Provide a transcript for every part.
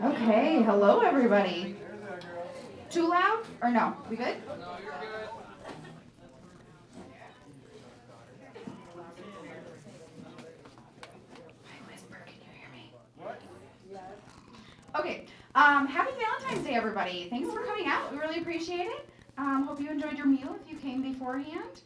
Okay, hello everybody. Too loud? Or no? We good? I whisper, can you hear me? Okay. Happy Valentine's Day, everybody. Thanks for coming out. We really appreciate it. Hope you enjoyed your meal if you came beforehand.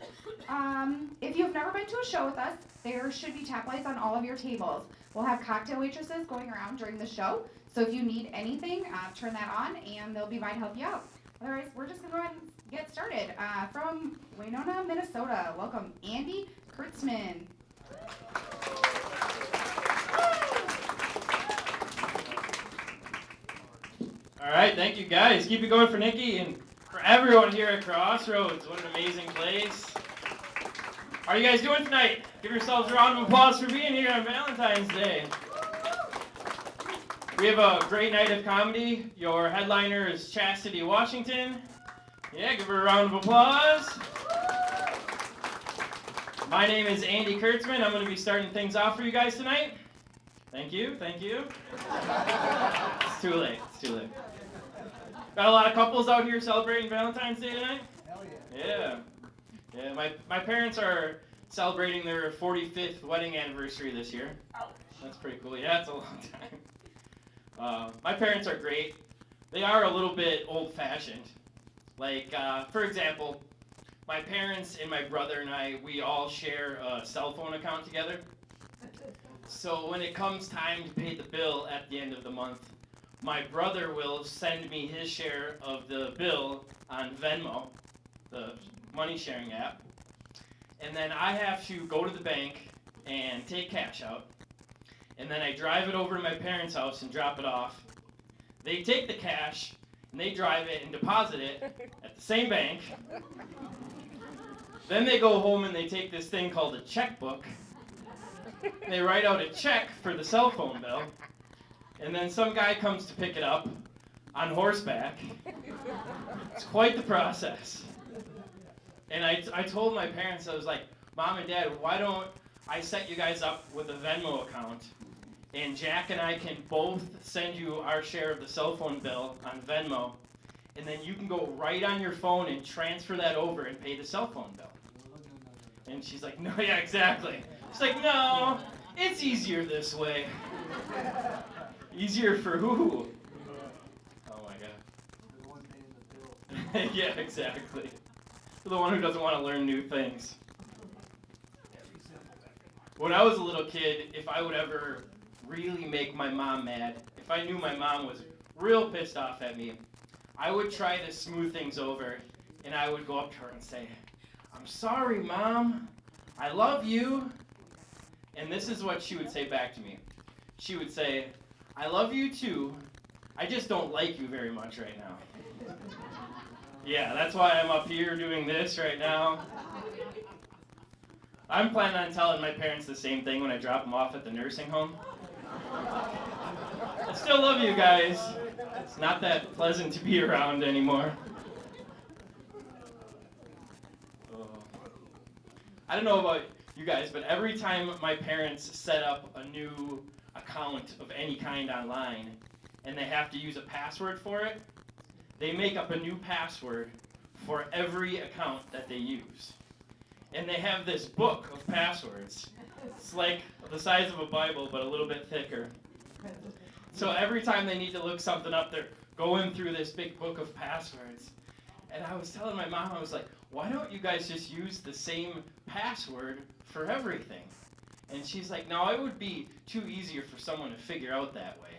If you've never been to a show with us, there should be tap lights on all of your tables. We'll have cocktail waitresses going around during the show. So if you need anything, turn that on and they'll be by to help you out. Otherwise, we're just going to go ahead and get started. From Winona, Minnesota, welcome Andy Kurtzman. All right, thank you guys. Keep it going for Nikki and for everyone here at Crossroads. What an amazing place. How are you guys doing tonight? Give yourselves a round of applause for being here on Valentine's Day. We have a great night of comedy. Your headliner is Chastity Washington. Yeah, give her a round of applause. My name is Andy Kurtzman. I'm going to be starting things off for you guys tonight. Thank you, thank you. It's too late, it's too late. Got a lot of couples out here celebrating Valentine's Day tonight? Hell yeah. Yeah, my parents are celebrating their 45th wedding anniversary this year. That's pretty cool. Yeah, it's a long time. My parents are great. They are a little bit old-fashioned. Like, for example, my parents and my brother and I, we all share a cell phone account together. So when it comes time to pay the bill at the end of the month, my brother will send me his share of the bill on Venmo, the money sharing app. And then I have to go to the bank and take cash out. And then I drive it over to my parents' house and drop it off. They take the cash and they drive it and deposit it at the same bank. Then they go home and they take this thing called a checkbook. They write out a check for the cell phone bill. And then some guy comes to pick it up on horseback. It's quite the process. And I told my parents, I was like, Mom and Dad, why don't I set you guys up with a Venmo account, and Jack and I can both send you our share of the cell phone bill on Venmo, and then you can go right on your phone and transfer that over and pay the cell phone bill. And she's like, no, yeah, exactly. She's like, no, it's easier this way. Easier for who? Oh my God. Yeah, exactly. For the one who doesn't want to learn new things. When I was a little kid, if I would ever really make my mom mad, if I knew my mom was real pissed off at me, I would try to smooth things over, and I would go up to her and say, I'm sorry, Mom. I love you. And this is what she would say back to me. She would say, I love you too. I just don't like you very much right now. Yeah, that's why I'm up here doing this right now. I'm planning on telling my parents the same thing when I drop them off at the nursing home. I still love you guys. It's not that pleasant to be around anymore. Oh. I don't know about you guys, but every time my parents set up a new account of any kind online and they have to use a password for it, they make up a new password for every account that they use. And they have this book of passwords. It's like the size of a Bible, but a little bit thicker. So every time they need to look something up, they're going through this big book of passwords. And I was telling my mom, I was like, why don't you guys just use the same password for everything? And she's like, no, it would be too easier for someone to figure out that way.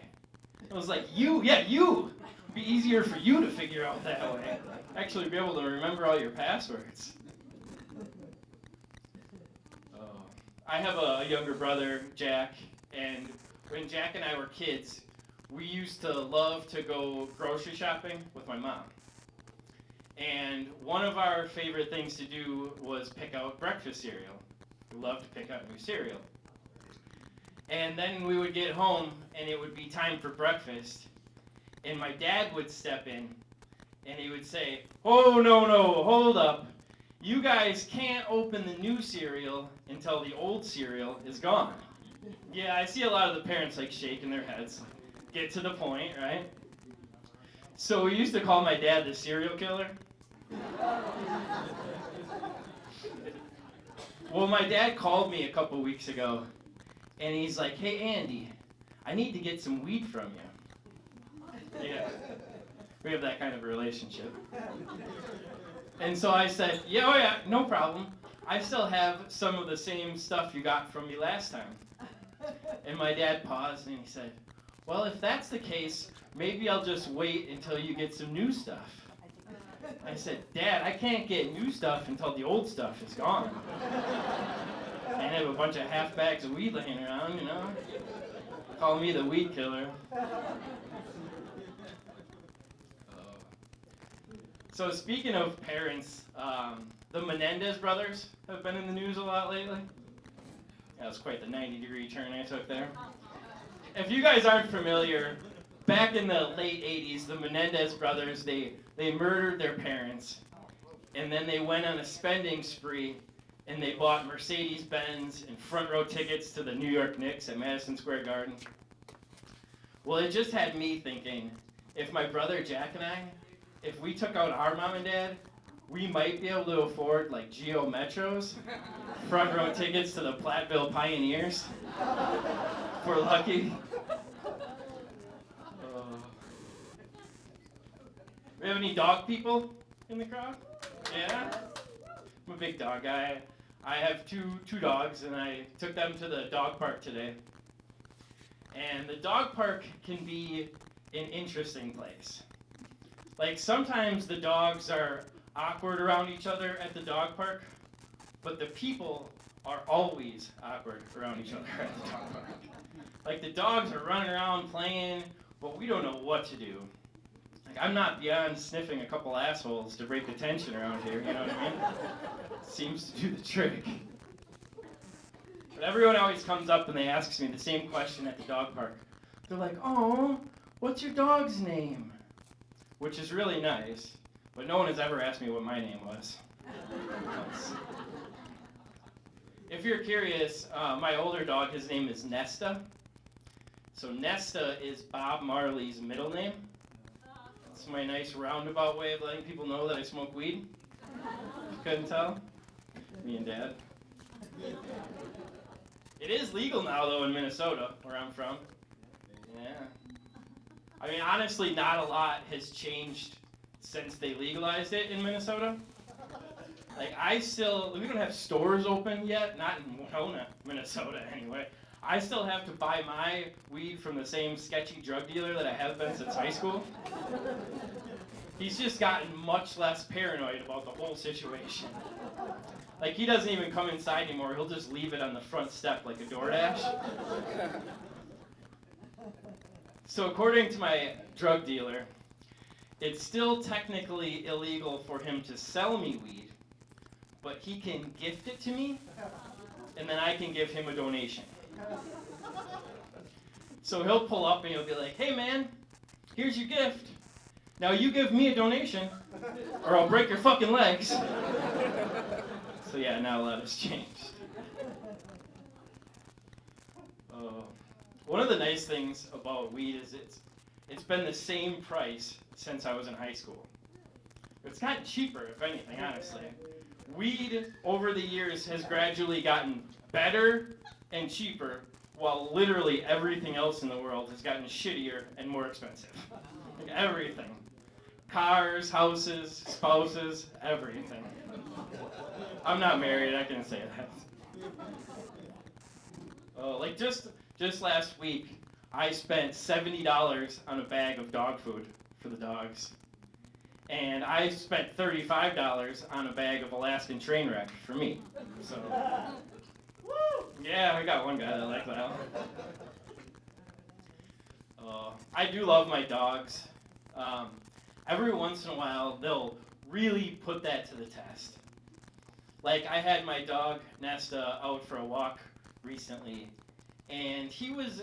I was like, you. It'd be easier for you to figure out that way. Actually be able to remember all your passwords. I have a younger brother, Jack, and when Jack and I were kids, we used to love to go grocery shopping with my mom. And one of our favorite things to do was pick out breakfast cereal. We loved to pick out new cereal. And then we would get home, and it would be time for breakfast, and my dad would step in, and he would say, oh, no, hold up. You guys can't open the new cereal until the old cereal is gone. Yeah, I see a lot of the parents like shaking their heads. get to the point, right? So we used to call my dad the serial killer. Well, my dad called me a couple weeks ago, and he's like, "Hey, Andy, I need to get some weed from you." Yeah, we have that kind of relationship. And so I said, "Yeah, oh yeah, no problem. I still have some of the same stuff you got from me last time." And my dad paused and he said, "Well, if that's the case, maybe I'll just wait until you get some new stuff." I said, "Dad, I can't get new stuff until the old stuff is gone. I have a bunch of half bags of weed laying around, you know. Call me the weed killer." So speaking of parents, the Menendez brothers have been in the news a lot lately. That was quite the 90-degree turn I took there. If you guys aren't familiar, back in the late 80s, the Menendez brothers, they murdered their parents, and then they went on a spending spree, and they bought Mercedes-Benz and front row tickets to the New York Knicks at Madison Square Garden. Well, it just had me thinking, if my brother Jack and I, if we took out our mom and dad, we might be able to afford like Geo Metros, front row tickets to the Platteville Pioneers. If we're lucky. We have any dog people in the crowd? Yeah? I'm a big dog guy. I have two dogs, and I took them to the dog park today. And the dog park can be an interesting place. Like, sometimes the dogs are awkward around each other at the dog park, but the people are always awkward around each other at the dog park. Like, the dogs are running around playing, but we don't know what to do. Like, I'm not beyond sniffing a couple assholes to break the tension around here, you know what I mean? Seems to do the trick. But everyone always comes up and they ask me the same question at the dog park. They're like, "Oh, what's your dog's name?" Which is really nice, but no one has ever asked me what my name was. If you're curious, my older dog, his name is Nesta. So Nesta is Bob Marley's middle name. It's my nice roundabout way of letting people know that I smoke weed. You couldn't tell? Me and Dad. It is legal now, though, in Minnesota, where I'm from. Yeah. I mean, honestly, not a lot has changed since they legalized it in Minnesota. Like, we don't have stores open yet, not in Winona, Minnesota, anyway. I still have to buy my weed from the same sketchy drug dealer that I have been since high school. He's just gotten much less paranoid about the whole situation. Like, he doesn't even come inside anymore. He'll just leave it on the front step like a DoorDash. So according to my drug dealer, it's still technically illegal for him to sell me weed, but he can gift it to me, and then I can give him a donation. So he'll pull up and he'll be like, "Hey man, here's your gift. Now you give me a donation, or I'll break your fucking legs." So yeah, now a lot has changed. One of the nice things about weed is it's been the same price since I was in high school. It's gotten cheaper, if anything, honestly. Weed over the years has gradually gotten better and cheaper, while literally everything else in the world has gotten shittier and more expensive. Like everything. Cars, houses, spouses, everything. I'm not married, I can say that. Like just last week, I spent $70 on a bag of dog food for the dogs. And I spent $35 on a bag of Alaskan train wreck for me. So, yeah, I got one guy that liked that. I do love my dogs. Every once in a while, they'll really put that to the test. Like, I had my dog, Nesta, out for a walk recently, and he was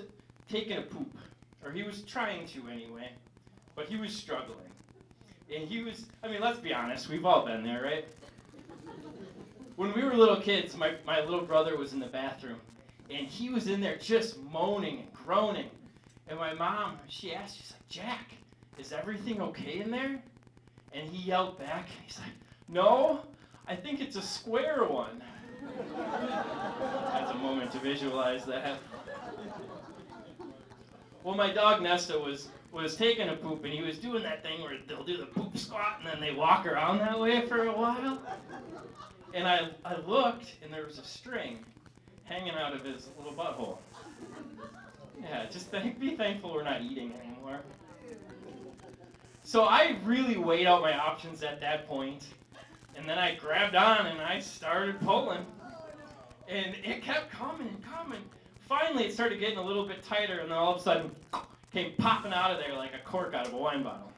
taking a poop, or he was trying to anyway, but he was struggling. And let's be honest, we've all been there, right? When we were little kids, my little brother was in the bathroom, and he was in there just moaning and groaning. And my mom, she asked, she's like, Jack, is everything okay in there? And he yelled back, he's like, no, I think it's a square one. That's a moment to visualize that. Well, my dog Nesta was taking a poop, and he was doing that thing where they'll do the poop squat, and then they walk around that way for a while. And I looked, and there was a string hanging out of his little butthole. Yeah, just be thankful we're not eating anymore. So I really weighed out my options at that point, and then I grabbed on and I started pulling. And it kept coming and coming. Finally, it started getting a little bit tighter, and then all of a sudden, came popping out of there like a cork out of a wine bottle.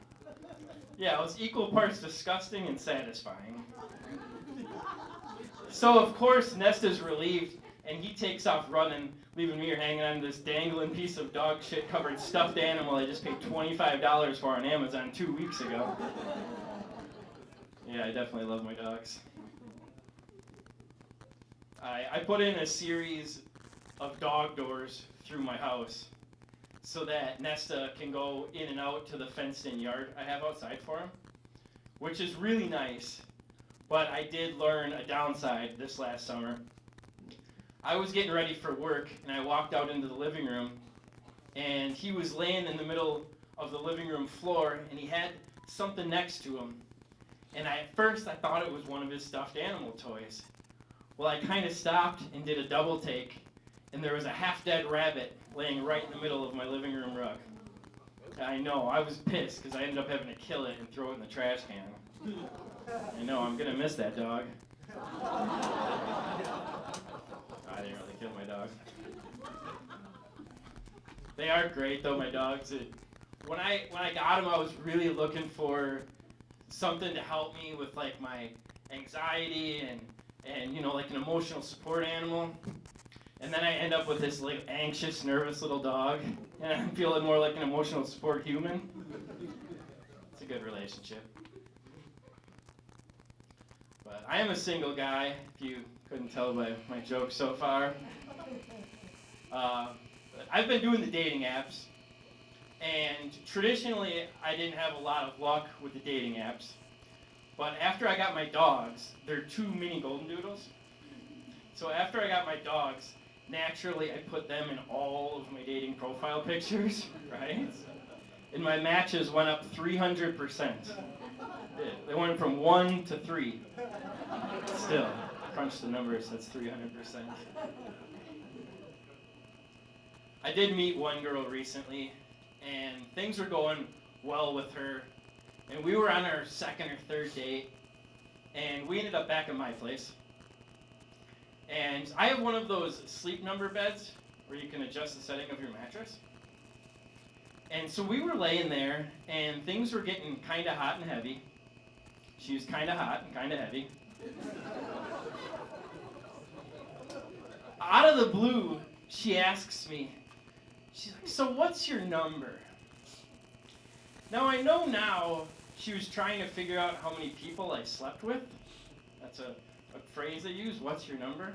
Yeah, it was equal parts disgusting and satisfying. So, of course, Nesta's relieved, and he takes off running, leaving me here hanging on this dangling piece of dog shit covered stuffed animal I just paid $25 for on Amazon 2 weeks ago. Yeah, I definitely love my dogs. I put in a series of dog doors through my house so that Nesta can go in and out to the fenced-in yard I have outside for him, which is really nice. But I did learn a downside this last summer. I was getting ready for work, and I walked out into the living room, and he was laying in the middle of the living room floor, and he had something next to him. And at first, I thought it was one of his stuffed animal toys. Well, I kind of stopped and did a double take, and there was a half-dead rabbit laying right in the middle of my living room rug. I know, I was pissed, because I ended up having to kill it and throw it in the trash can. I know, I'm going to miss that dog. I didn't really kill my dog. They are great, though, my dogs. When I got them, I was really looking for something to help me with, like, my anxiety and you know, like an emotional support animal. And then I end up with this, like, anxious, nervous little dog, and I'm feeling more like an emotional support human. It's a good relationship. But I am a single guy, if you couldn't tell by my jokes so far. I've been doing the dating apps, and traditionally I didn't have a lot of luck with the dating apps. But after I got my dogs, they're 2 mini golden doodles. So after I got my dogs, naturally I put them in all of my dating profile pictures, right? And my matches went up 300%. They went from 1 to 3. Still, crunch the numbers, that's 300%. I did meet one girl recently, and things were going well with her. And we were on our 2nd or 3rd date, and we ended up back at my place. And I have one of those sleep number beds where you can adjust the setting of your mattress. And so we were laying there, and things were getting kind of hot and heavy. She was kind of hot and kind of heavy. Out of the blue, she asks me, she's like, so what's your number? Now I know now she was trying to figure out how many people I slept with. That's a phrase they use, what's your number?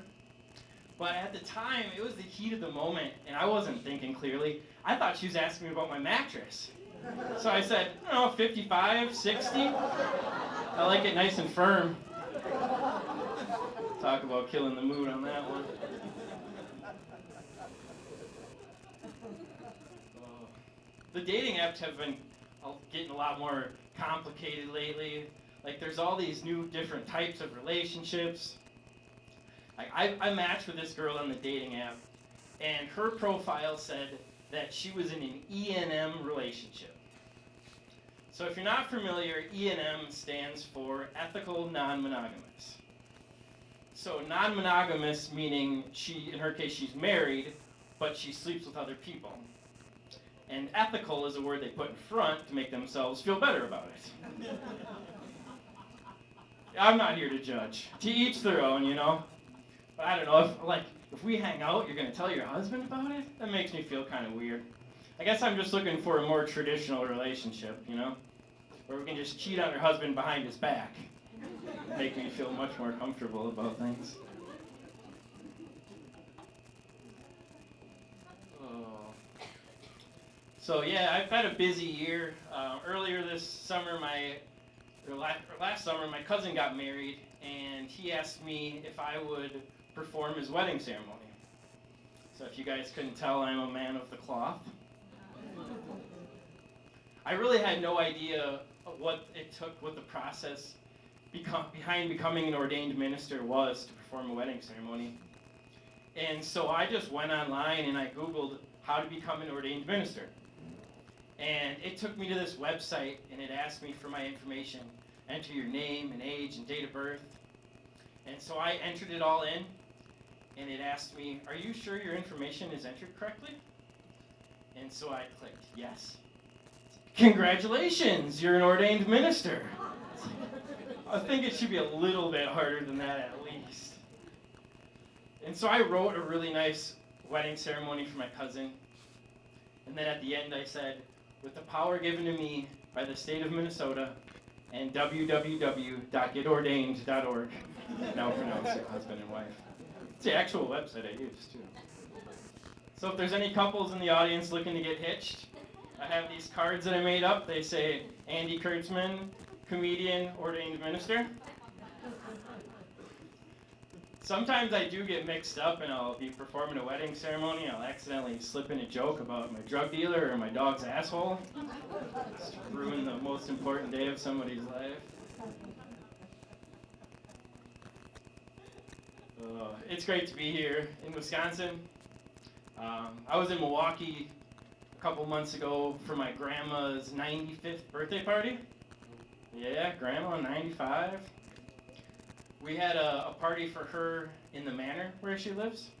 But at the time, it was the heat of the moment, and I wasn't thinking clearly. I thought she was asking me about my mattress. So I said, 55, 60. I like it nice and firm. Talk about killing the mood on that one. The dating apps have been getting a lot more complicated lately. Like, there's all these new different types of relationships. Like, I matched with this girl on the dating app, and her profile said that she was in an E&M relationship. So if you're not familiar, E&M stands for ethical non-monogamous. So non-monogamous meaning in her case, she's married, but she sleeps with other people. And ethical is a word they put in front to make themselves feel better about it. I'm not here to judge. To each their own, you know. But I don't know, if we hang out, you're going to tell your husband about it? That makes me feel kind of weird. I guess I'm just looking for a more traditional relationship, you know? Where we can just cheat on our husband behind his back. Make me feel much more comfortable about things. So yeah, I've had a busy year. Earlier this summer, last summer, my cousin got married, and he asked me if I would perform his wedding ceremony. So if you guys couldn't tell, I'm a man of the cloth. I really had no idea what it took, what the process behind becoming an ordained minister was to perform a wedding ceremony. And so I just went online and I Googled how to become an ordained minister. And it took me to this website and it asked me for my information. Enter your name and age and date of birth. And so I entered it all in and it asked me, are you sure your information is entered correctly? And so I clicked yes. Congratulations, you're an ordained minister. I think it should be a little bit harder than that at least. And so I wrote a really nice wedding ceremony for my cousin. And then at the end I said, with the power given to me by the state of Minnesota and www.getordained.org. Now pronounce it husband and wife. It's the actual website I use too. So if there's any couples in the audience looking to get hitched, I have these cards that I made up. They say Andy Kurtzman, comedian, ordained minister. Sometimes I do get mixed up and I'll be performing a wedding ceremony. I'll accidentally slip in a joke about my drug dealer or my dog's asshole. Just ruin the most important day of somebody's life. It's great to be here in Wisconsin. I was in Milwaukee a couple months ago for my grandma's 95th birthday party. Yeah, grandma, 95. We had a party for her in the manor where she lives.